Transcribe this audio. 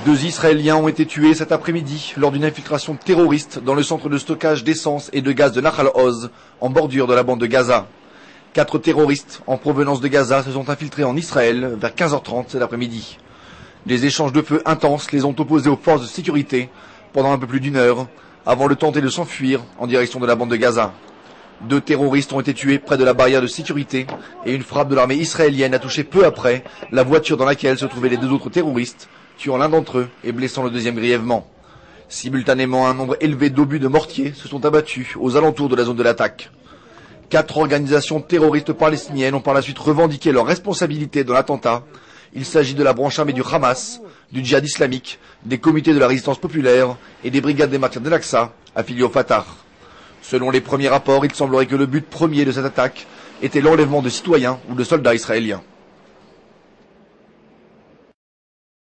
2 Israéliens ont été tués cet après-midi lors d'une infiltration terroriste dans le centre de stockage d'essence et de gaz de Nahal Oz, en bordure de la bande de Gaza. 4 terroristes en provenance de Gaza se sont infiltrés en Israël vers 15h30 cet après-midi. Des échanges de feu intenses les ont opposés aux forces de sécurité pendant un peu plus d'1 heure, avant de tenter de s'enfuir en direction de la bande de Gaza. 2 terroristes ont été tués près de la barrière de sécurité et une frappe de l'armée israélienne a touché peu après la voiture dans laquelle se trouvaient les 2 autres terroristes, tuant l'un d'entre eux et blessant le deuxième grièvement. Simultanément, un nombre élevé d'obus de mortier se sont abattus aux alentours de la zone de l'attaque. 4 organisations terroristes palestiniennes ont par la suite revendiqué leur responsabilité dans l'attentat. Il s'agit de la branche armée du Hamas, du djihad islamique, des comités de la résistance populaire et des brigades des martyrs d'Al-Aqsa, affiliées au Fatah. Selon les premiers rapports, il semblerait que le but premier de cette attaque était l'enlèvement de citoyens ou de soldats israéliens.